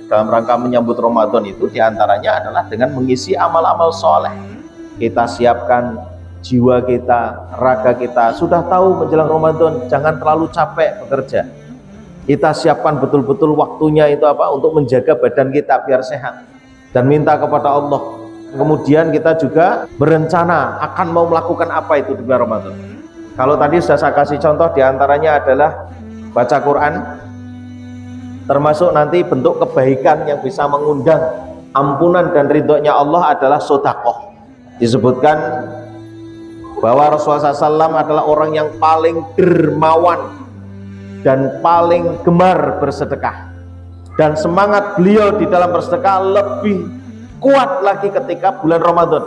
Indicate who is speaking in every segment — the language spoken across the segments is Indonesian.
Speaker 1: dalam rangka menyambut Ramadan itu diantaranya adalah dengan mengisi amal-amal soleh. Kita siapkan jiwa kita, raga kita. Sudah tahu menjelang Ramadan jangan terlalu capek bekerja. Kita siapkan betul-betul waktunya itu apa, untuk menjaga badan kita biar sehat dan minta kepada Allah. Kemudian kita juga berencana akan mau melakukan apa itu di bulan Ramadan. Kalau tadi sudah saya kasih contoh, diantaranya adalah baca Quran, termasuk nanti bentuk kebaikan yang bisa mengundang ampunan dan ridhonya Allah adalah sedekah. Disebutkan bahwa Rasulullah SAW adalah orang yang paling dermawan dan paling gemar bersedekah, dan semangat beliau di dalam bersedekah lebih kuat lagi ketika bulan Ramadan.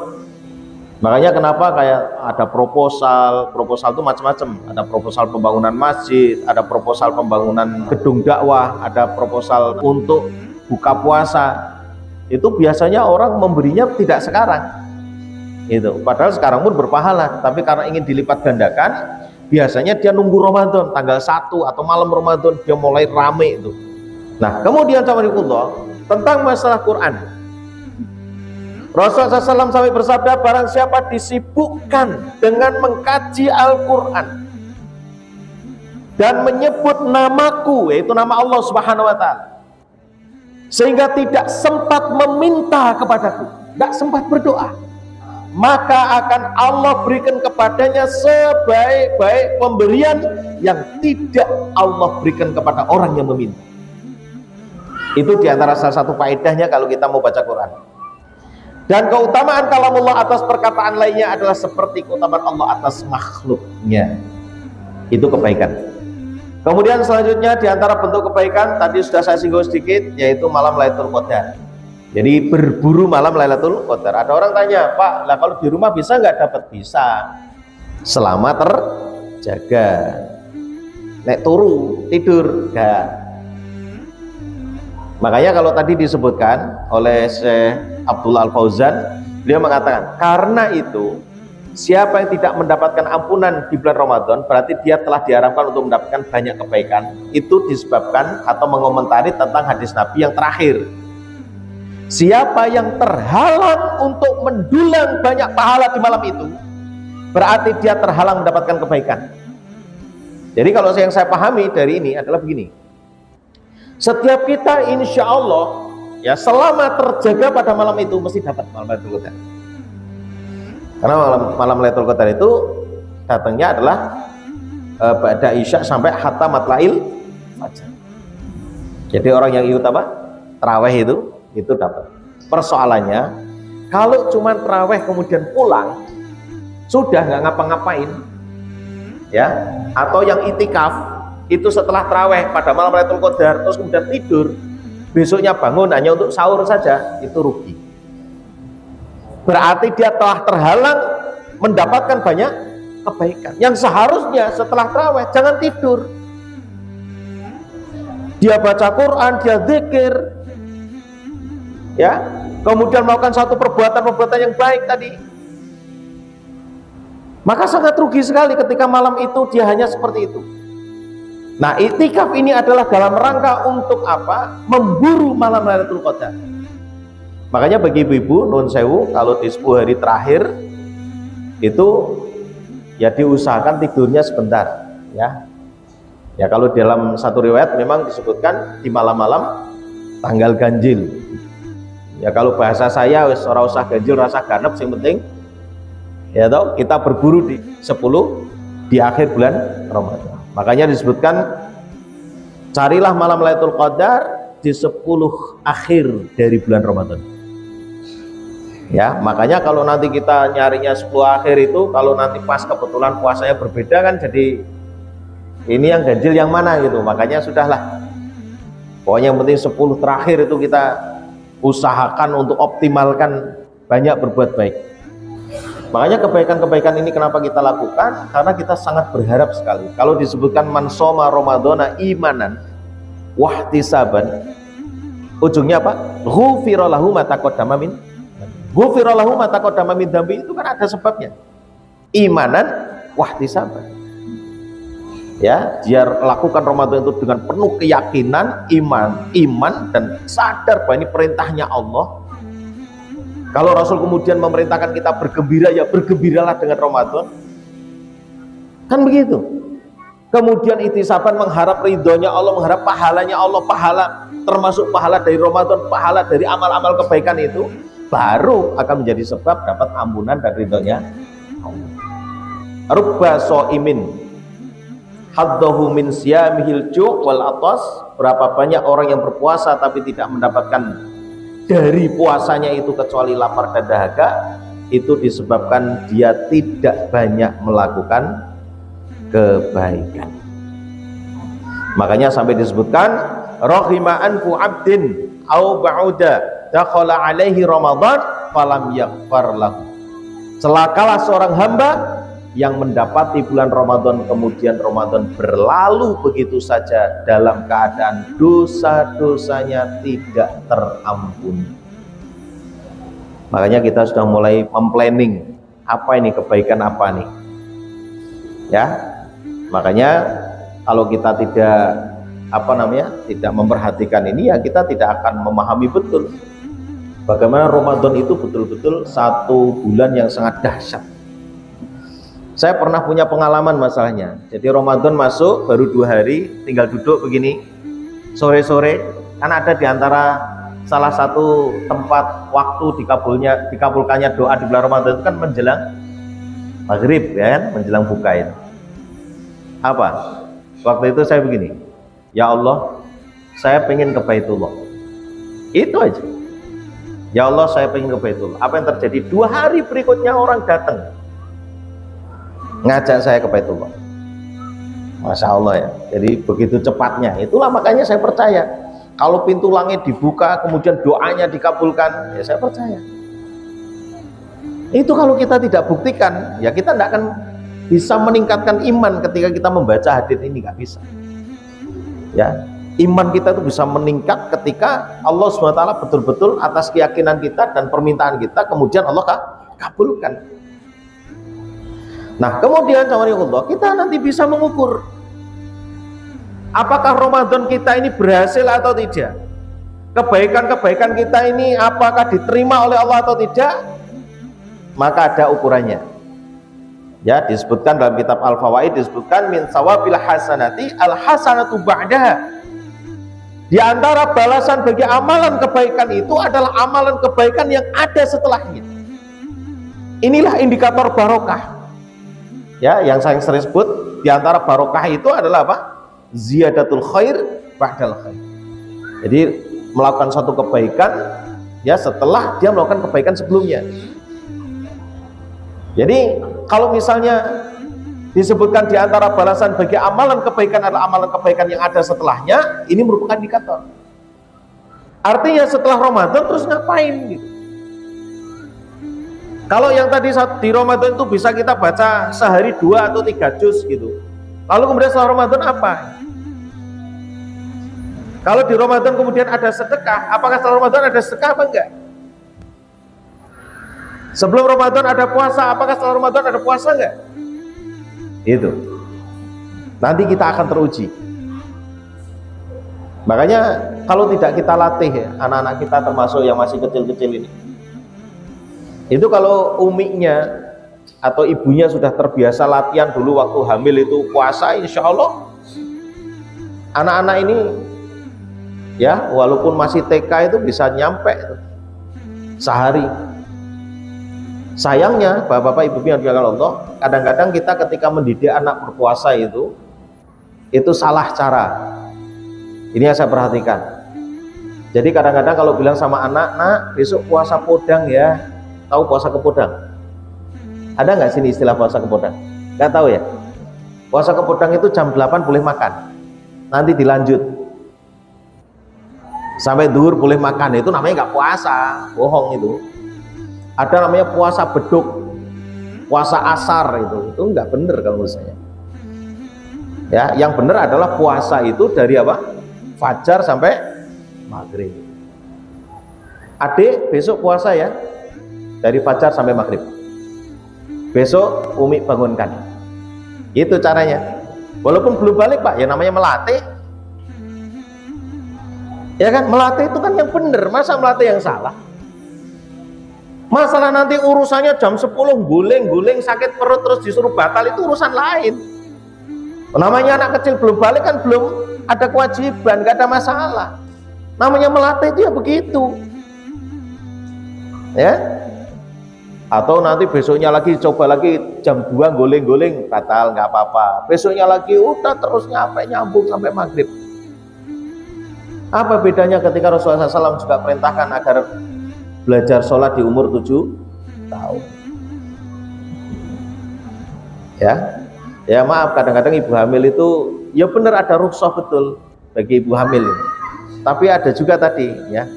Speaker 1: Makanya kenapa kayak ada proposal itu macam-macam. Ada proposal pembangunan masjid, ada proposal pembangunan gedung dakwah, ada proposal untuk buka puasa. Itu biasanya orang memberinya tidak sekarang. Itu padahal sekarang pun berpahala, tapi karena ingin dilipat gandakan, biasanya dia nunggu Ramadan tanggal 1 atau malam Ramadan dia mulai rame itu. Nah, kemudian tentang masalah Quran, Rasulullah SAW sampai bersabda, barang siapa disibukkan dengan mengkaji Al-Quran dan menyebut namaku, yaitu nama Allah Subhanahu wa Ta'ala, sehingga tidak sempat meminta kepadaku, tidak sempat berdoa, maka akan Allah berikan kepadanya sebaik-baik pemberian yang tidak Allah berikan kepada orang yang meminta. Itu diantara salah satu faedahnya kalau kita mau baca Quran. Dan keutamaan kalamullah atas perkataan lainnya adalah seperti keutamaan Allah atas makhluknya. Itu kebaikan. Kemudian selanjutnya diantara bentuk kebaikan tadi sudah saya singgung sedikit, yaitu malam Lailatul Qadar. Jadi berburu malam Lailatul Qadar. Ada orang tanya, Pak, lah kalau di rumah bisa nggak dapat? Bisa, selama terjaga. Nek turu tidur enggak. Makanya kalau tadi disebutkan oleh Syekh Abdullah Al-Fauzan, beliau mengatakan karena itu siapa yang tidak mendapatkan ampunan di bulan Ramadan berarti dia telah diharapkan untuk mendapatkan banyak kebaikan. Itu disebabkan atau mengomentari tentang hadis Nabi yang terakhir, siapa yang terhalang untuk mendulang banyak pahala di malam itu berarti dia terhalang mendapatkan kebaikan. Jadi kalau yang saya pahami dari ini adalah begini, setiap kita insya Allah ya selama terjaga pada malam itu mesti dapat malam Lailatul Qadar. Karena malam Lailatul Qadar itu datangnya adalah ba'da isya sampai hatta matlail fajar. Jadi orang yang ikut apa? Tarawih itu dapat. Persoalannya kalau cuma tarawih kemudian pulang sudah nggak ngapa-ngapain ya, atau yang itikaf itu setelah tarawih pada malam Lailatul Qadar terus kemudian tidur, besoknya bangun hanya untuk sahur saja, itu rugi. Berarti dia telah terhalang mendapatkan banyak kebaikan yang seharusnya setelah tarawih jangan tidur, dia baca Quran, dia zikir ya, kemudian melakukan satu perbuatan yang baik tadi. Maka sangat rugi sekali ketika malam itu dia hanya seperti itu. Nah, iktikaf ini adalah dalam rangka untuk apa? Memburu malam Lailatul Qadar. Makanya bagi ibu-ibu nun sewu, kalau di 10 hari terakhir itu ya diusahakan tidurnya sebentar ya. Ya kalau dalam satu riwayat memang disebutkan di malam-malam tanggal ganjil. Ya kalau bahasa saya wis ora usah ganjil, rasa ganep, yang penting ya toh kita berburu di 10 di akhir bulan Ramadan. Makanya disebutkan carilah malam Lailatul Qadar di 10 akhir dari bulan Ramadan. Ya, makanya kalau nanti kita nyarinya 10 akhir itu, kalau nanti pas kebetulan puasanya berbeda kan, jadi ini yang ganjil yang mana gitu. Makanya sudahlah, pokoknya yang penting 10 terakhir itu kita usahakan untuk optimalkan banyak berbuat baik. Makanya kebaikan-kebaikan ini kenapa kita lakukan? Karena kita sangat berharap sekali. Kalau disebutkan man shoma ramadhana imanan wahtisaban, ujungnya apa? Ghufira lahu ma taqaddama min dzambi, itu kan ada sebabnya. Imanan wahtisaban. Ya, dia lakukan Ramadan itu dengan penuh keyakinan, iman dan sadar bahwa ini perintahnya Allah. Kalau Rasul kemudian memerintahkan kita bergembira, ya bergembiralah dengan Ramadan. Kan begitu. Kemudian ihtisaban, mengharap ridhonya Allah, mengharap pahalanya Allah, pahala termasuk pahala dari Ramadan, pahala dari amal-amal kebaikan itu baru akan menjadi sebab dapat ampunan dan ridhonya Allah. Rubba shaimin haddahu min siyamihil ju' wal atas. Berapa banyak orang yang berpuasa tapi tidak mendapatkan dari puasanya itu kecuali lapar dan dahaga. Itu disebabkan dia tidak banyak melakukan kebaikan. Makanya sampai disebutkan rahima anfu abdin au ba'uda dakhala alaihi ramadan falam yaghfar lahu. Celakalah seorang hamba yang mendapati bulan Ramadan kemudian Ramadan berlalu begitu saja dalam keadaan dosa-dosanya tidak terampuni. Makanya kita sudah mulai memplanning apa ini kebaikan apa nih, ya. Makanya kalau kita tidak memperhatikan ini, ya kita tidak akan memahami betul bagaimana Ramadan itu betul-betul satu bulan yang sangat dahsyat. Saya pernah punya pengalaman masalahnya. Jadi Ramadan masuk baru 2 hari, tinggal duduk begini sore-sore, kan ada di antara salah satu tempat waktu dikabulkannya doa di bulan Ramadan itu kan menjelang maghrib, ya kan? Menjelang buka itu. Apa? Waktu itu saya begini, ya Allah, saya pengen ke Baitullah. Itu aja. Ya Allah, saya pengen ke Baitullah. Apa yang terjadi? 2 hari berikutnya orang datang ngajak saya ke Baitullah. Masya Allah ya. Jadi begitu cepatnya. Itulah makanya saya percaya kalau pintu langit dibuka kemudian doanya dikabulkan, ya saya percaya. Itu kalau kita tidak buktikan, ya kita tidak akan bisa meningkatkan iman ketika kita membaca hadits ini, nggak bisa. Ya, iman kita itu bisa meningkat ketika Allah SWT betul-betul atas keyakinan kita dan permintaan kita kemudian Allah kabulkan. Nah, kemudian Allah, kita nanti bisa mengukur apakah Ramadan kita ini berhasil atau tidak. Kebaikan-kebaikan kita ini apakah diterima oleh Allah atau tidak? Maka ada ukurannya. Ya, disebutkan dalam kitab Al-Fawaid, disebutkan min sawabil hasanati al-hasanatu ba'daha. Di antara balasan bagi amalan kebaikan itu adalah amalan kebaikan yang ada setelahnya. Inilah indikator barokah. Ya, yang saya sering sebut di antara barokah itu adalah apa? Ziyadatul khair ba'dal khair. Jadi melakukan suatu kebaikan ya setelah dia melakukan kebaikan sebelumnya. Jadi kalau misalnya disebutkan di antara balasan bagi amalan kebaikan adalah amalan kebaikan yang ada setelahnya, ini merupakan indikator. Artinya setelah Ramadan terus ngapain gitu. Kalau yang tadi di Ramadan itu bisa kita baca sehari 2 atau 3 juz gitu. Lalu kemudian setelah Ramadan apa? Kalau di Ramadan kemudian ada sedekah, apakah setelah Ramadan ada sedekah apa enggak? Sebelum Ramadan ada puasa, apakah setelah Ramadan ada puasa enggak? Itu. Nanti kita akan teruji. Makanya kalau tidak kita latih ya, anak-anak kita termasuk yang masih kecil-kecil ini. Itu kalau umiknya atau ibunya sudah terbiasa latihan dulu waktu hamil itu puasa, insya Allah anak-anak ini ya walaupun masih TK itu bisa nyampe sehari. Sayangnya bapak-bapak ibu yang dimuliakan Allah, kadang-kadang kita ketika mendidik anak berpuasa itu salah cara. Ini yang saya perhatikan. Jadi kadang-kadang kalau bilang sama anak, nak besok puasa podang ya. Tahu puasa kepodang? Ada nggak sini istilah puasa kepodang? Nggak tahu ya? Puasa kepodang itu jam 8 boleh makan, nanti dilanjut sampai duhur boleh makan. Itu namanya nggak puasa, bohong itu. Ada namanya puasa beduk, puasa asar, itu nggak bener kalau menurut saya. Ya, yang benar adalah puasa itu dari apa? Fajar sampai maghrib. Adik besok puasa ya, dari fajar sampai maghrib. Besok Umi bangunkan. Itu caranya. Walaupun belum balik Pak, ya namanya melatih. Ya kan, melatih itu kan yang benar, masa melatih yang salah? Masalah nanti urusannya jam 10 guling-guling sakit perut terus disuruh batal, itu urusan lain. Namanya anak kecil belum balik kan belum ada kewajiban, gak ada masalah. Namanya melatih itu ya begitu. Ya. Atau nanti besoknya lagi coba lagi jam 2 guling-guling batal, nggak apa-apa. Besoknya lagi udah terus nyambung sampai maghrib. Apa bedanya ketika Rasulullah SAW juga perintahkan agar belajar sholat di umur 7 tahun? Ya maaf, kadang-kadang ibu hamil itu ya benar ada rukhsah betul bagi ibu hamil ini. Tapi ada juga tadi ya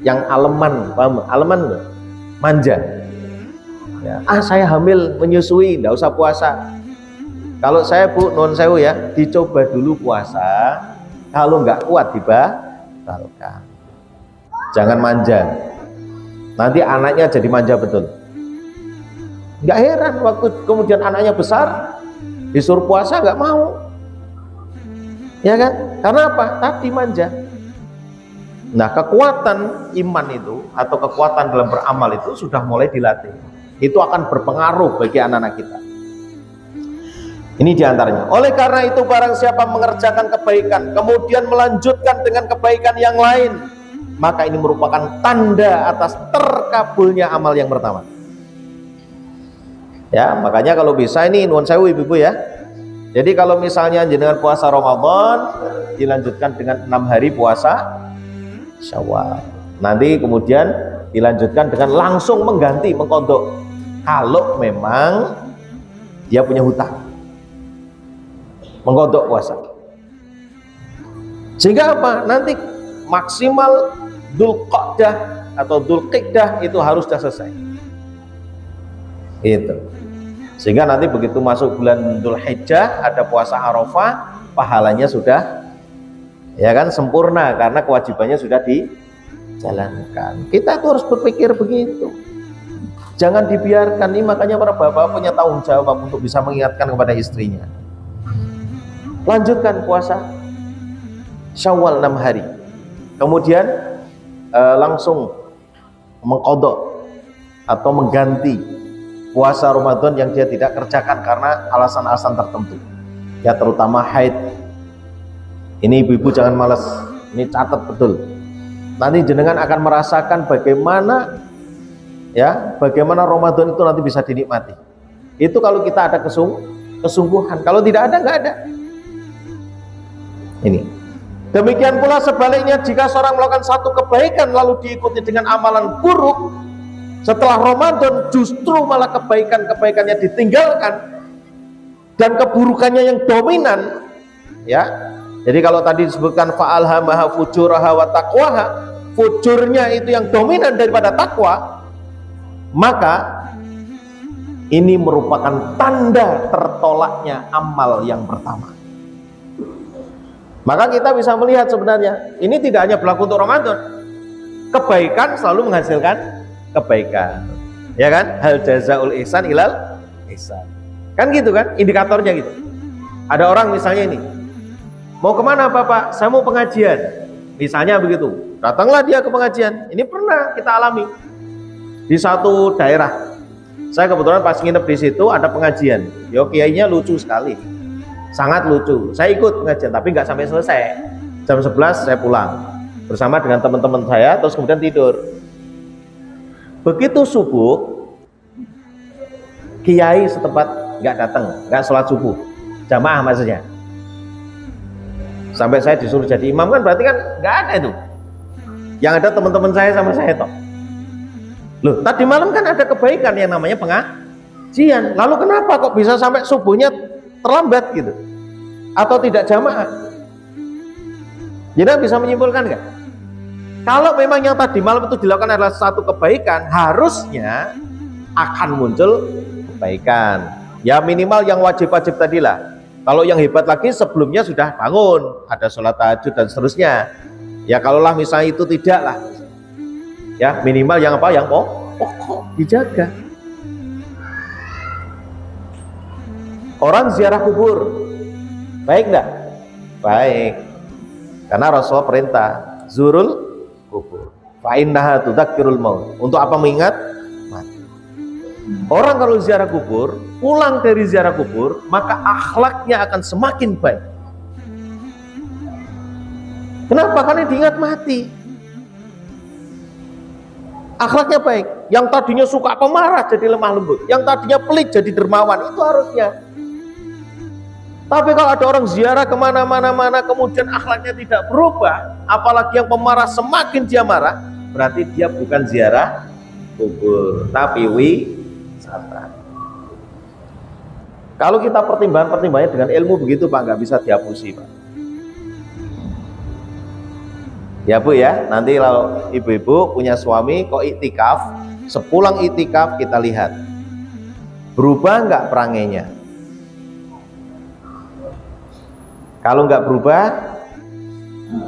Speaker 1: yang aleman, paham? Aleman enggak? Manja. Ya, saya hamil menyusui, enggak usah puasa. Kalau saya Bu non sewu ya, dicoba dulu puasa. Kalau nggak kuat dibatalkan. Jangan manja. Nanti anaknya jadi manja betul. Nggak heran waktu kemudian anaknya besar disuruh puasa nggak mau. Ya kan? Karena apa? Tadi manja. Nah, kekuatan iman itu atau kekuatan dalam beramal itu sudah mulai dilatih. Itu akan berpengaruh bagi anak-anak kita. Ini diantaranya. Oleh karena itu barang siapa mengerjakan kebaikan kemudian melanjutkan dengan kebaikan yang lain, maka ini merupakan tanda atas terkabulnya amal yang pertama. Ya, makanya kalau bisa ini nuwun sewu ibu-ibu ya. Jadi kalau misalnya jenengan puasa Ramadan dilanjutkan dengan 6 hari puasa Syawal. Nanti kemudian dilanjutkan dengan langsung mengganti, mengkodok. Kalau memang dia punya hutang, mengkodok puasa. Sehingga apa? Nanti maksimal Dzulqa'dah atau Dzulqa'dah itu harus sudah selesai. Itu. Sehingga nanti begitu masuk bulan Dzulhijjah ada puasa Arafah, pahalanya sudah ya kan sempurna karena kewajibannya sudah dijalankan. Kita tuh harus berpikir begitu. Jangan dibiarkan. Ini makanya para bapak punya tanggung jawab untuk bisa mengingatkan kepada istrinya. Lanjutkan puasa Syawal 6 hari. Kemudian langsung mengqadha atau mengganti puasa Ramadan yang dia tidak kerjakan karena alasan-alasan tertentu. Ya terutama haid. Ini ibu-ibu jangan malas. Ini catat betul. Nanti jenengan akan merasakan bagaimana Ramadan itu nanti bisa dinikmati. Itu kalau kita ada kesungguhan. Kalau tidak ada, nggak ada. Ini. Demikian pula sebaliknya, jika seorang melakukan satu kebaikan lalu diikuti dengan amalan buruk, setelah Ramadan justru malah kebaikan-kebaikannya ditinggalkan dan keburukannya yang dominan. Ya. Jadi kalau tadi disebutkan fa'alhamaha fujuraha wa taqwaha, fujurnya itu yang dominan daripada takwa, maka ini merupakan tanda tertolaknya amal yang pertama. Maka kita bisa melihat sebenarnya ini tidak hanya berlaku untuk Ramadan. Kebaikan selalu menghasilkan kebaikan. Ya kan? Hal jazaul ihsan ilal ihsan. Kan gitu kan? Indikatornya gitu. Ada orang misalnya ini, mau kemana Bapak? Saya mau pengajian. Misalnya begitu. Datanglah dia ke pengajian. Ini pernah kita alami di satu daerah. Saya kebetulan pas nginep di situ ada pengajian. Yo kiainya lucu sekali. Sangat lucu. Saya ikut pengajian tapi nggak sampai selesai. Jam 11 saya pulang bersama dengan teman-teman saya, terus kemudian tidur. Begitu subuh, kiai setempat nggak datang, nggak sholat subuh, jamaah maksudnya. Sampai saya disuruh jadi imam kan berarti kan nggak ada itu. Yang ada teman-teman saya sama saya toh. Loh, tadi malam kan ada kebaikan yang namanya pengajian. Lalu kenapa kok bisa sampai subuhnya terlambat gitu? Atau tidak jamaah? Jadi bisa menyimpulkan nggak? Kalau memang yang tadi malam itu dilakukan adalah satu kebaikan, harusnya akan muncul kebaikan. Ya minimal yang wajib-wajib tadilah. Kalau yang hebat lagi sebelumnya sudah bangun, ada sholat tahajud dan seterusnya. Ya kalaulah misalnya itu tidak lah. Ya minimal yang apa? Yang pokok dijaga. Orang ziarah kubur, Baik enggak? Baik. Karena Rasulullah perintah zurul kubur. Fa innaha tudzakirul maut. Untuk apa mengingat mati? Orang kalau ziarah kubur, pulang dari ziarah kubur, maka akhlaknya akan semakin baik. Kenapa? Karena diingat mati. Akhlaknya baik. Yang tadinya suka pemarah jadi lemah lembut, yang tadinya pelit jadi dermawan. Itu harusnya. Tapi kalau ada orang ziarah kemana-mana kemudian akhlaknya tidak berubah, apalagi yang pemarah semakin dia marah, berarti dia bukan ziarah kubur, tapi wisata. Kalau kita pertimbangannya dengan ilmu begitu Pak, nggak bisa dihapusi Pak. Ya Bu ya, nanti kalau ibu-ibu punya suami kok iktikaf, sepulang iktikaf kita lihat berubah nggak perangainya. Kalau nggak berubah,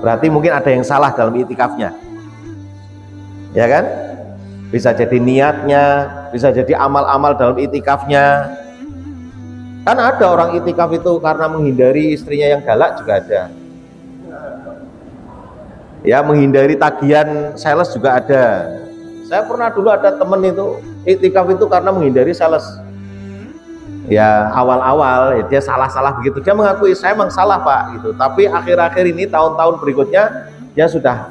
Speaker 1: berarti mungkin ada yang salah dalam iktikafnya, ya kan? Bisa jadi niatnya, bisa jadi amal-amal dalam iktikafnya. Kan ada orang iktikaf itu karena menghindari istrinya yang galak juga ada. Ya, menghindari tagihan sales juga ada. Saya pernah dulu ada temen itu iktikaf itu karena menghindari sales. Ya awal-awal ya, dia salah-salah begitu, dia mengakui saya emang salah Pak gitu, tapi akhir-akhir ini tahun-tahun berikutnya dia sudah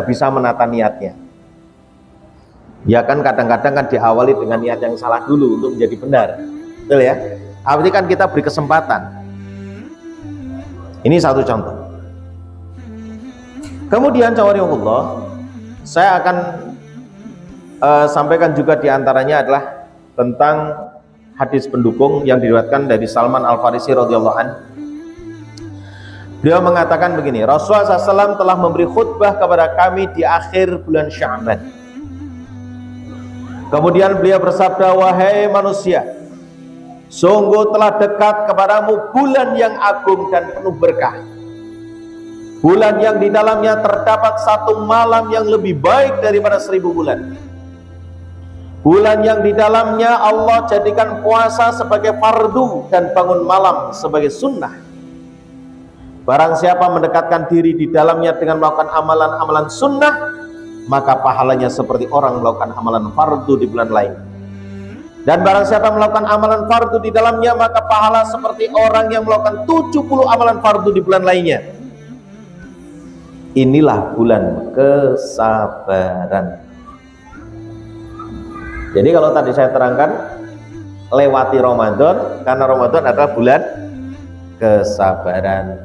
Speaker 1: bisa menata niatnya. Ya kan kadang-kadang kan diawali dengan niat yang salah dulu untuk menjadi benar, betul ya? Artinya kan kita beri kesempatan. Ini satu contoh. Kemudian Allah, saya akan sampaikan juga diantaranya adalah tentang hadis pendukung yang diriwayatkan dari Salman Al-Farisi radhiyallahu anhu. Beliau mengatakan begini, Rasulullah SAW telah memberi khutbah kepada kami di akhir bulan Sya'ban. Kemudian beliau bersabda, wahai manusia, sungguh telah dekat kepadamu bulan yang agung dan penuh berkah, bulan yang di dalamnya terdapat satu malam yang lebih baik daripada 1000 bulan, bulan yang di dalamnya Allah jadikan puasa sebagai fardu dan bangun malam sebagai sunnah. Barang siapa mendekatkan diri di dalamnya dengan melakukan amalan-amalan sunnah, maka pahalanya seperti orang melakukan amalan fardu di bulan lain. Dan barang siapa melakukan amalan fardu di dalamnya, maka pahala seperti orang yang melakukan 70 amalan fardu di bulan lainnya. Inilah bulan kesabaran. Jadi kalau tadi saya terangkan, lewati Ramadan, karena Ramadan adalah bulan kesabaran.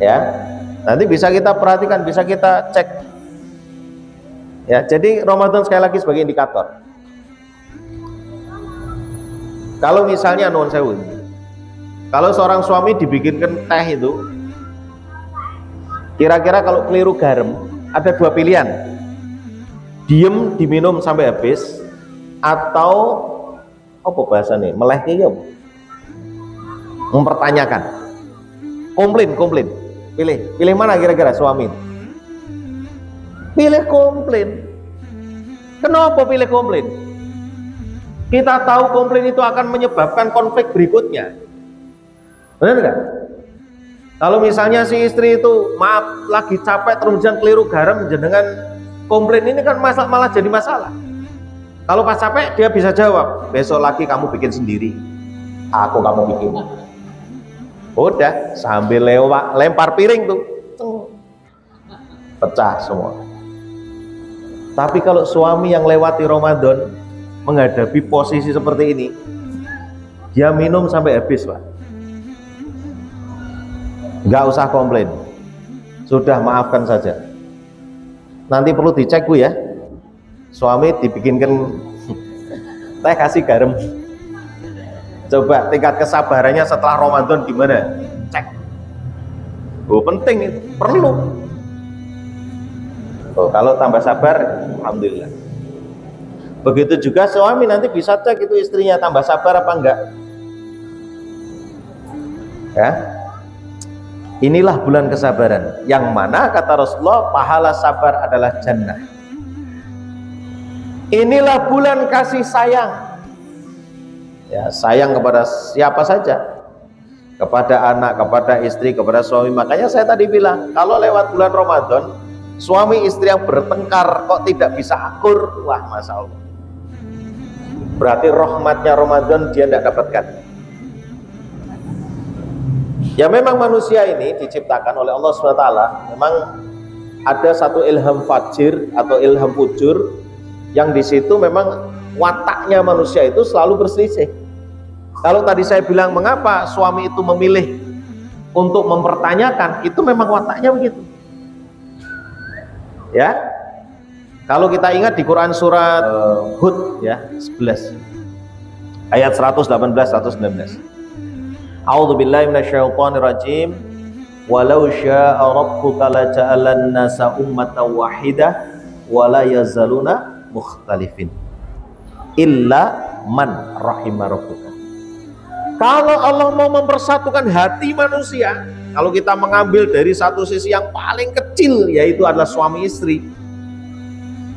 Speaker 1: Ya, nanti bisa kita perhatikan, bisa kita cek. Ya, jadi Ramadan sekali lagi sebagai indikator. Kalau misalnya nuwun sewu, kalau seorang suami dibikinkan teh itu, kira-kira kalau keliru garam, ada dua pilihan. Diem diminum sampai habis, atau apa bahasanya melehnya ya, mempertanyakan, komplain, pilih mana kira-kira suami? Pilih komplain. Kenapa pilih komplain? Kita tahu komplain itu akan menyebabkan konflik berikutnya, benar nggak? Kalau misalnya si istri itu maaf lagi capek terus keliru garam, jenengan komplain, ini kan malah jadi masalah. Kalau pas capek dia bisa jawab, besok lagi kamu bikin sendiri, kamu bikin. Udah sambil lempar piring tuh, pecah semua. Tapi kalau suami yang lewati Ramadan menghadapi posisi seperti ini, dia minum sampai habis Pak, nggak usah komplain, sudah maafkan saja. Nanti perlu dicek Bu ya, suami dibikinkan teh kasih garam, coba tingkat kesabarannya setelah Ramadan gimana, cek. Penting itu, perlu. Kalau tambah sabar, alhamdulillah. Begitu juga suami nanti bisa cek itu istrinya tambah sabar apa enggak. Ya, inilah bulan kesabaran, yang mana kata Rasulullah pahala sabar adalah jannah. Inilah bulan kasih sayang. Ya, sayang kepada siapa saja. kepada anak, kepada istri, kepada suami. Makanya saya tadi bilang, kalau lewat bulan Ramadan, suami istri yang bertengkar kok tidak bisa akur, wah Masya Allah, berarti rahmatnya Ramadan dia tidak dapatkan. Ya memang manusia ini diciptakan oleh Allah SWT, memang ada satu ilham fajir atau ilham fujur, yang di situ memang wataknya manusia itu selalu berselisih. Kalau tadi saya bilang mengapa suami itu memilih untuk mempertanyakan, itu memang wataknya begitu. Ya, kalau kita ingat di Quran surat Hud ya 11 ayat 118-119. A'udzubillahi minasyaitonirrajim. Walau syaa rabbuka laja'alan nasa ummatan wahidah wa la yazaluna mukhtalifin illa man rahima rabbuka. Kalau Allah mau mempersatukan hati manusia, kalau kita mengambil dari satu sisi yang paling kecil, yaitu adalah suami istri,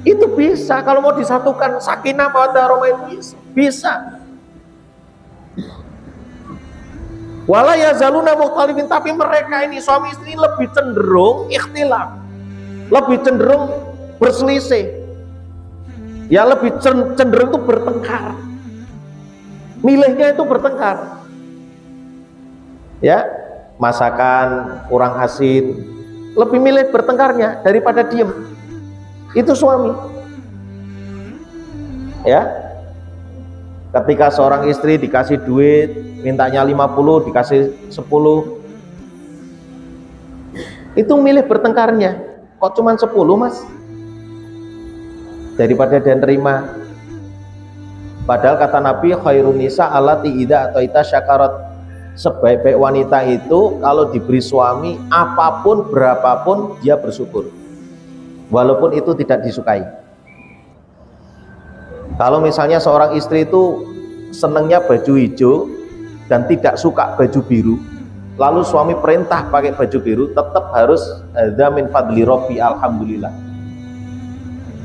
Speaker 1: itu bisa. Kalau mau disatukan sakinah mawaddah warahmah, bisa. Wala yazaluna mukhtalifin, tapi mereka ini suami istri lebih cenderung ikhtilaf, lebih cenderung berselisih, ya lebih cenderung itu bertengkar. Milihnya itu bertengkar, ya, masakan kurang asin, lebih milih bertengkarnya daripada diem. Itu suami, ya. Ketika seorang istri dikasih duit, mintanya 50, dikasih 10, itu milih bertengkarnya. Kok cuma 10 mas? Daripada dia terima. Padahal kata Nabi, khairun nisa allati idza ataita syakarat. Sebaik-baik wanita itu kalau diberi suami apapun berapapun dia bersyukur, walaupun itu tidak disukai. Kalau misalnya seorang istri itu senangnya baju hijau dan tidak suka baju biru, lalu suami perintah pakai baju biru, tetap harus hadza min fadli rabbi, alhamdulillah.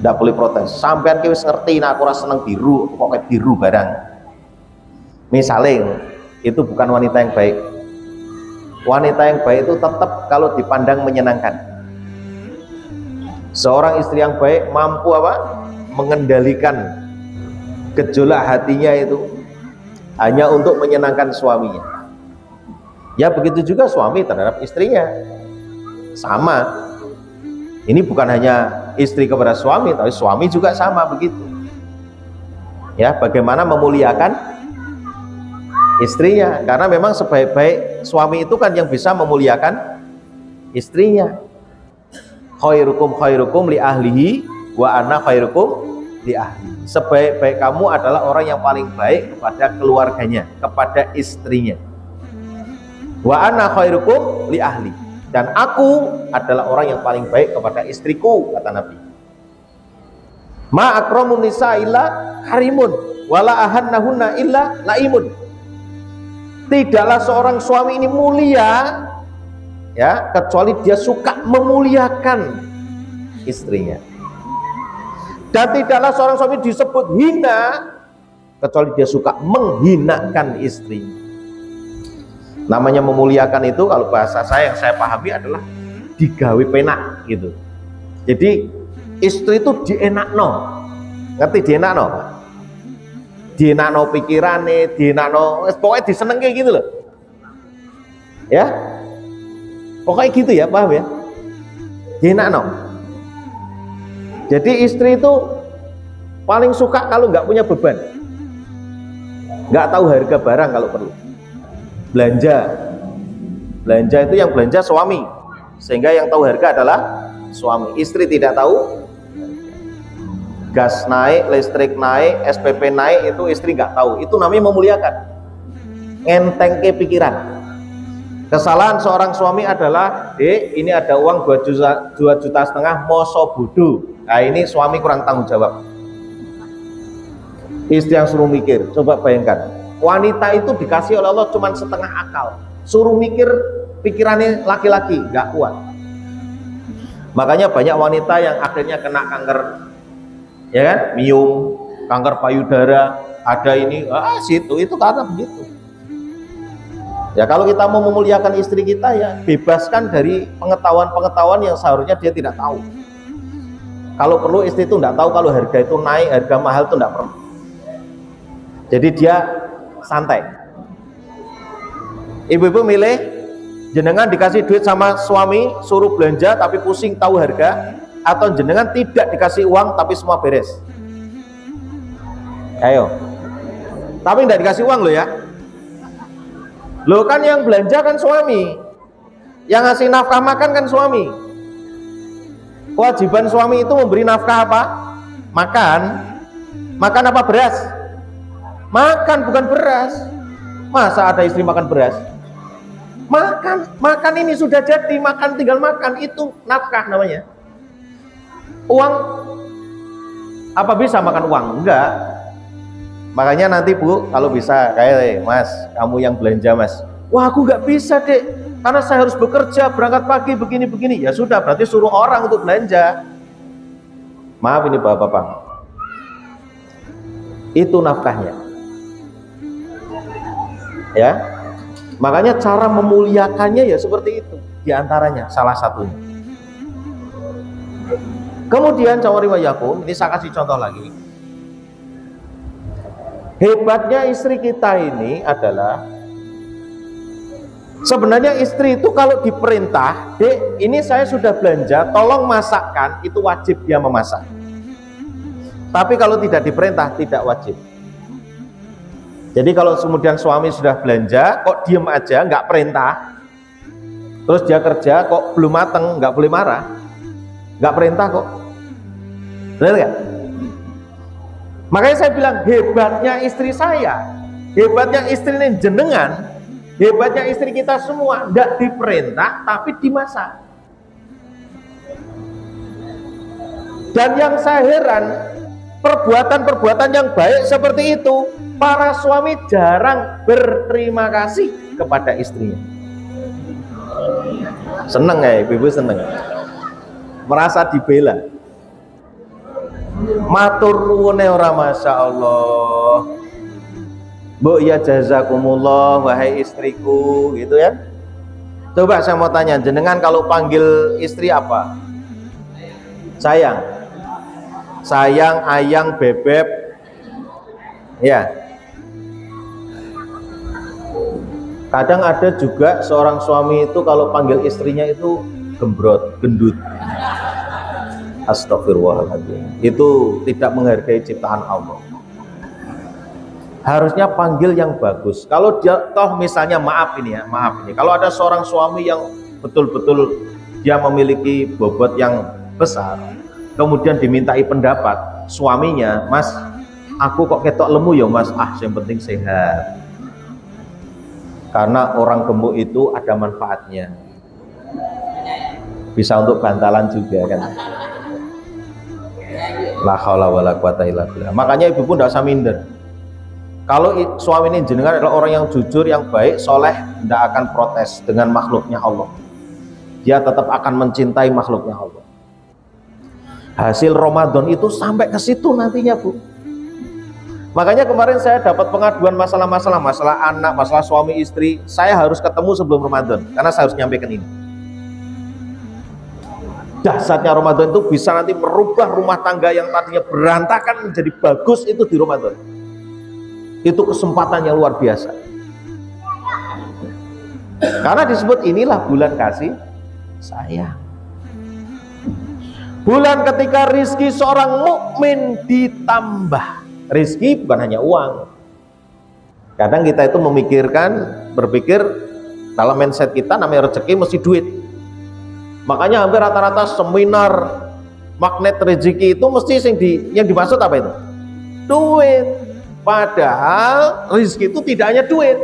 Speaker 1: Tidak boleh protes. Sampean ki wis ngerti nek aku ora seneng biru, pokoknya biru barang. Misalnya itu bukan wanita yang baik. Wanita yang baik itu tetap kalau dipandang menyenangkan. Seorang istri yang baik mampu apa? Mengendalikan gejolak hatinya itu hanya untuk menyenangkan suaminya. Ya begitu juga suami terhadap istrinya. Sama. Ini bukan hanya istri kepada suami, tapi suami juga sama begitu. Ya, bagaimana memuliakan istrinya, karena memang sebaik-baik suami itu kan yang bisa memuliakan istrinya. Khairukum khairukum li ahlihi wa ana khairukum li ahli. Sebaik-baik kamu adalah orang yang paling baik kepada keluarganya, kepada istrinya. Wa ana khairukum li ahli. Dan aku adalah orang yang paling baik kepada istriku, kata Nabi. Ma akramun nisa illa harimun wala ahannahunna illa laimun. Tidaklah seorang suami ini mulia, ya, kecuali dia suka memuliakan istrinya. Dan tidaklah seorang suami disebut hina kecuali dia suka menghinakan istrinya. Namanya memuliakan itu kalau bahasa saya yang saya pahami adalah digawe penak gitu. Jadi istri itu dienakno. Ngerti dienakno? Dienakno pikirane, dienakno pokoknya disenengke gitu loh. Ya. Pokoknya gitu ya, paham ya? Dienakno. Jadi istri itu paling suka kalau nggak punya beban. Nggak tahu harga barang kalau perlu. Belanja itu yang belanja suami, sehingga yang tahu harga adalah suami. Istri tidak tahu. Gas naik, listrik naik, SPP naik, itu istri nggak tahu. Itu namanya memuliakan, ngentengke pikiran. Kesalahan seorang suami adalah, ini ada uang 2,5 juta, moso bodoh. Nah ini suami kurang tanggung jawab. Istri yang suruh mikir. Coba bayangkan, wanita itu dikasih oleh Allah cuma setengah akal, suruh mikir pikirannya laki-laki nggak kuat. Makanya banyak wanita yang akhirnya kena kanker, ya kan, miom, kanker payudara, ada ini, situ itu karena begitu. Ya kalau kita mau memuliakan istri kita, ya bebaskan dari pengetahuan-pengetahuan yang seharusnya dia tidak tahu. Kalau perlu istri itu tidak tahu kalau harga itu naik, harga mahal itu tidak perlu. Jadi dia santai. Ibu-ibu milih, jenengan dikasih duit sama suami suruh belanja tapi pusing tahu harga, atau jenengan tidak dikasih uang tapi semua beres. Ayo. Tapi tidak dikasih uang loh ya. Loh kan yang belanja kan suami, yang ngasih nafkah makan kan suami. Kewajiban suami itu memberi nafkah apa? Makan. Makan apa beras? Makan, bukan beras. Masa ada istri makan beras? Makan ini sudah jadi, makan tinggal makan, itu nafkah namanya. Uang, apa bisa makan uang? Enggak. Makanya nanti Bu, kalau bisa kayak Mas, kamu yang belanja Mas. Wah aku nggak bisa Dek, karena saya harus bekerja, berangkat pagi begini-begini. Ya sudah, berarti suruh orang untuk belanja. Maaf ini Bapak-bapak, itu nafkahnya. Ya, makanya cara memuliakannya ya seperti itu. Diantaranya salah satunya. Kemudian cawariwayakum, ini saya kasih contoh lagi. Hebatnya istri kita ini adalah, sebenarnya istri itu kalau diperintah, Dek ini saya sudah belanja, tolong masakkan, itu wajib dia memasak. Tapi kalau tidak diperintah, tidak wajib. Jadi kalau kemudian suami sudah belanja, kok diem aja, nggak perintah, terus dia kerja, kok belum mateng, nggak boleh marah, nggak perintah kok. Benar nggak? Makanya saya bilang hebatnya istri saya, hebatnya istri ini jenengan, hebatnya istri kita semua, tidak diperintah tapi dimasak. Dan yang saya heran, perbuatan-perbuatan yang baik seperti itu, para suami jarang berterima kasih kepada istrinya. Seneng ya, ibu seneng, merasa dibela. Matur nuwun ora, masya Allah. Bu ya jazakumullah wahai istriku, gitu ya. Coba saya mau tanya, jenengan kalau panggil istri apa? Sayang, sayang, ayang, bebek, ya. Kadang ada juga seorang suami itu kalau panggil istrinya itu gembrot, gendut. Astagfirullahaladzim, itu tidak menghargai ciptaan Allah. Harusnya panggil yang bagus. Kalau dia toh misalnya, maaf ini, kalau ada seorang suami yang betul-betul dia memiliki bobot yang besar, kemudian dimintai pendapat suaminya, Mas, aku kok ketok lemu ya Mas, yang penting sehat. Karena orang gemuk itu ada manfaatnya, bisa untuk bantalan juga kan. La haula wala quwata illa billah. Makanya ibu pun tidak usah minder. Kalau suami ini jenengan adalah orang yang jujur, yang baik, soleh, tidak akan protes dengan makhluknya Allah. Dia tetap akan mencintai makhluknya Allah. Hasil Ramadan itu sampai ke situ nantinya Bu. Makanya kemarin saya dapat pengaduan masalah anak, masalah suami istri. Saya harus ketemu sebelum Ramadan karena saya harus nyampaikan ini. Dahsyatnya Ramadan itu bisa nanti merubah rumah tangga yang tadinya berantakan menjadi bagus itu di Ramadan. Itu kesempatan yang luar biasa. Karena disebut inilah bulan kasih sayang. Bulan ketika rizki seorang mukmin ditambah. Rizki bukan hanya uang. Kadang kita itu berpikir dalam mindset kita namanya rezeki mesti duit. Makanya hampir rata-rata seminar magnet rezeki itu mesti yang dimaksud apa itu? Duit. Padahal rezeki itu tidak hanya duit.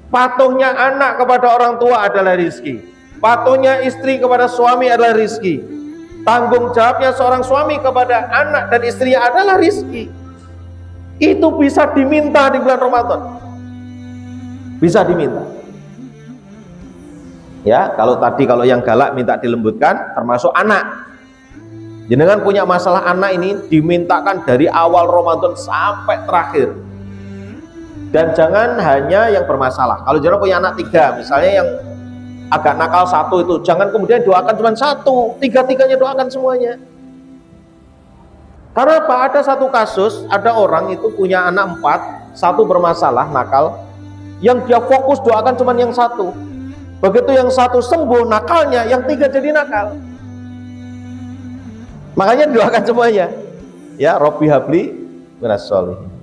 Speaker 1: Patuhnya anak kepada orang tua adalah rezeki. Patuhnya istri kepada suami adalah rezeki. Tanggung jawabnya seorang suami kepada anak dan istrinya adalah rezeki. Itu bisa diminta di bulan Ramadan. Bisa diminta. Ya, kalau yang galak minta dilembutkan, termasuk anak. Jenengan punya masalah anak ini dimintakan dari awal Ramadan sampai terakhir. Dan jangan hanya yang bermasalah. Kalau jangan punya anak 3, misalnya yang agak nakal 1 itu, jangan kemudian doakan cuma 1, 3-tiganya doakan semuanya. Karena apa? Ada satu kasus, ada orang itu punya anak 4, 1 bermasalah, nakal, yang dia fokus doakan cuma yang 1. Begitu yang 1 sembuh nakalnya, yang 3 jadi nakal. Makanya doakan semuanya. Ya, Robbi habli minas sholihin.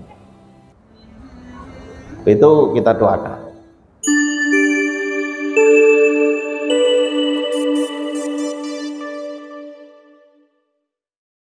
Speaker 1: Itu kita doakan.